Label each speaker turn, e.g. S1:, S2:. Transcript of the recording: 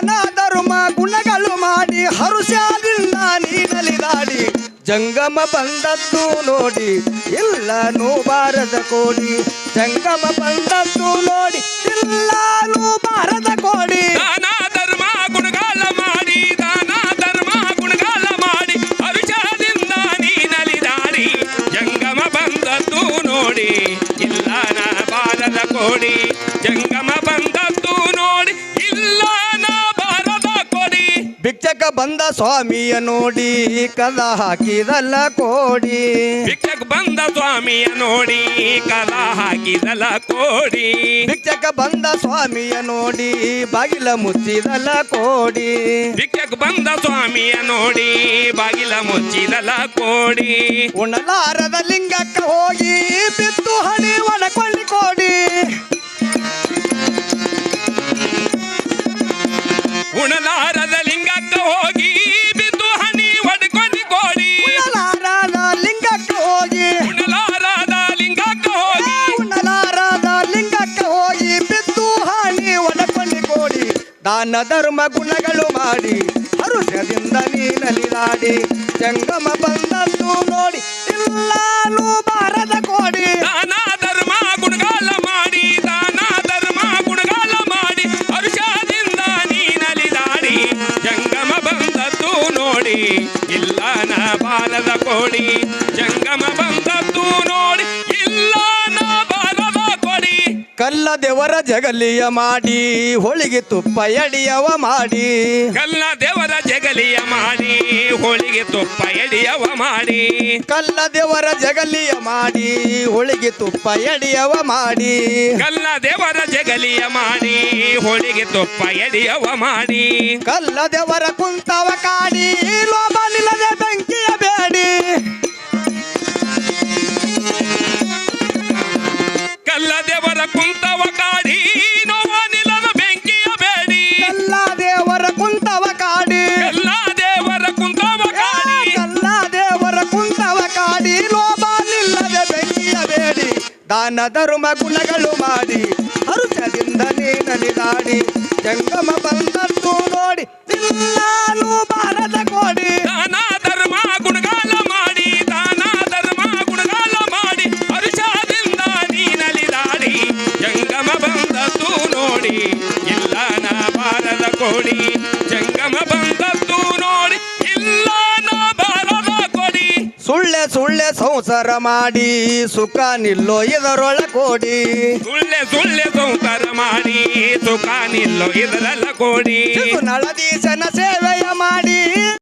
S1: ದಾನ ಧರ್ಮ ಗುಣಗಳು ಮಾಡಿ ಹರುಷದಿಂದ ನೀನಲಿದಾಡಿ ಜಂಗಮ ಬಂದದ್ದು ನೋಡಿ ಇಲ್ಲನೂ ಬಾರದ ಕೋಡಿ ಜಂಗಮ ಬಂದದ್ದು ನೋಡಿ ಇಲ್ಲನೂ ಬಾರದ ಕೋಡಿ
S2: ದಾನ ಧರ್ಮ ಗುಣಗಾಲ ಮಾಡಿ ದಾನ ಧರ್ಮ ಗುಣಗಾಲ ಮಾಡಿ ಹರುಷದಿಂದ ನೀನಲಿದಾಡಿ ಜಂಗಮ ಬಂದದ್ದು ನೋಡಿ ಇಲ್ಲ ನಾ ಬಾರದ ಕೋಡಿ ಜಂಗಮ ಬಂದದ್ದು ನೋಡಿ ಇಲ್ಲ ನಾ ಬಾರದ ಕೋಡಿ
S1: ಭಿಕ್ಷಕ ಬಂದ ಸ್ವಾಮಿಯ ನೋಡಿ ಕದ ಹಾಕಿದಲ್ಲ ಕೋಡಿ
S2: ಭಿಕ್ಷಕ ಬಂದ ಸ್ವಾಮಿಯ ನೋಡಿ ಕದ ಹಾಕಿದಲ್ಲ ಕೋಡಿ
S1: ಭಿಕ್ಷಕ ಬಂದ ಸ್ವಾಮಿಯ ನೋಡಿ ಬಾಗಿಲ ಮುಚ್ಚಿದಲ್ಲ ಕೋಡಿ
S2: ಭಿಕ್ಷಕ ಬಂದ ಸ್ವಾಮಿಯ ನೋಡಿ ಬಾಗಿಲ ಮುಚ್ಚಿದಲ್ಲ ಕೋಡಿ
S1: ಉಣಲಾರದ ಲಿಂಗಕ್ಕ ಹೋಗಿ ಬಿತ್ತು ಹಣಿ ಒಣಕೊಳ್ಳಿ ಕೋಡಿ
S2: ಉಣಲಾರದ ಲಿಂಗಕ್ಕ ಹೋಗಿ ಬಿದ್ದು ಹನಿ ಒಡ್ಕೊಂಡು ಕೋಡಿ
S1: ಉಣಲಾರದ ಲಿಂಗಕ್ಕ ಹೋಗಿ
S2: ಉಣಲಾರದ ಲಿಂಗಕ್ಕ ಹೋಗಿ
S1: ಉಣಲಾರದ ಲಿಂಗಕ್ಕ ಹೋಗಿ ಬಿತ್ತು ಹಣಿ ಒಣಕೊಳ್ಳಿ ಕೋಡಿ ದಾನ ಧರ್ಮ ಗುಣಗಳು ಮಾಡಿ ಹರುಷದಿಂದ ನೀನಲಿದಾಡಿ ಜಂಗಮ ಬಂದದ್ದು ನೋಡಿ ಇಲ್ಲಾನು ಬಾರದ ಕೋಡಿ
S2: ದಾನ ಧರ್ಮ ಗುಣಗಾಲ ಮಾಡಿ ದಾನ ಧರ್ಮ ಗುಣಗಾಲ ಮಾಡಿ ಹರುಷದಿಂದ ನೀನಲಿದಾಡಿ ಜಂಗಮ ಬಂದದ್ದು ನೋಡಿ ಇಲ್ಲ ನಾ ಬಾರದ ಕೋಡಿ ಜಂಗಮ ಬಂದದ್ದು ನೋಡಿ ಇಲ್ಲ ನಾ ಬಾರದ ಕೋಡಿ
S1: ಕಲ್ಲ ದೇವರ ಜಗಲಿಯ ಮಾಡಿ ಹೋಳಿಗೆ ತುಪ್ಪ ಎಡಿಯವ ಮಾಡಿ
S2: ಕಲ್ಲ ದೇವರ ಜಗಲಿಯ ಮಾಡಿ ಹೋಳಿಗೆ ತುಪ್ಪ ಎಡಿಯವ ಮಾಡಿ
S1: ಕಲ್ಲ ದೇವರ ಜಗಲಿಯ ಮಾಡಿ ಹೋಳಿಗೆ ತುಪ್ಪ ಎಡಿಯವ ಮಾಡಿ
S2: ಕಲ್ಲ ದೇವರ ಜಗಲಿಯ ಮಾಡಿ ಹೋಳಿಗೆ ತುಪ್ಪ ಎಡಿಯವ ಮಾಡಿ
S1: ಕಲ್ಲ ದೇವರ ಕುಂತವ ಕಾಡಿ ಲೋಭ ನಿಲ್ಲದೆ ಬೆಂಕಿಯ ಬೇಡಿ
S2: ಕಲ್ಲ ದೇವರ ಕುಂತವ ಕಾಡಿ ನೋವ ನಿಲ್ಲದ ಬೆಂಕಿಯ ಬೇಡಿ
S1: ಕಲ್ಲ ದೇವರ ಕುಂತವ ಕಾಡಿ
S2: ಕಲ್ಲ ದೇವರ ಕುಂತವ ಕಾಡಿ
S1: ಕಲ್ಲ ದೇವರ ಕುಂತವ ಕಾಡಿ ಲೋಭ ನಿಲ್ಲದೆ ಬೆಂಕಿಯ ಬೇಡಿ ದಾನ ಧರ್ಮ ಗುಣಗಳು ಮಾಡಿ ಹರುಷದಿಂದ ನೀನಲಿದಾಡಿ ಜಂಗಮ ಬಂದದ್ದು ನೋಡಿ ಇಲ್ಲಾನು ಬಾರದ ಕೋಡಿ
S2: ದಾನ ಧರ್ಮ ಗುಣಗಾಲ ಮಾಡಿ ದಾನ ಧರ್ಮ ಗುಣಗಾಲ ಮಾಡಿ ಹರುಷದಿಂದ ನೀನಲಿದಾಡಿ ಜಂಗಮ ಬಂದದ್ದು ನೋಡಿ ಇಲ್ಲ ನಾ ಬಾರದ ಕೋಡಿ ಜಂಗಮ ಬಂದದ್ದು ನೋಡಿ ಇಲ್ಲ ನಾ ಬಾರದ ಕೋಡಿ
S1: ಸುಳ್ಳೆ ಸುಳ್ಳೆ ಸಂಸಾರ ಮಾಡಿ ಸುಖ ನಿಲ್ಲೋ ಇದರೊಳ ಕೋಡಿ
S2: ಸುಳ್ಳೆ ಸುಳ್ಳೆ ಸಂಸಾರ ಮಾಡಿ ಸುಖ ನಿಲ್ಲೋ ಇದರಲ್ಲ ಕೋಡಿ
S1: ನಳದೀಶನ ಸೇವೆ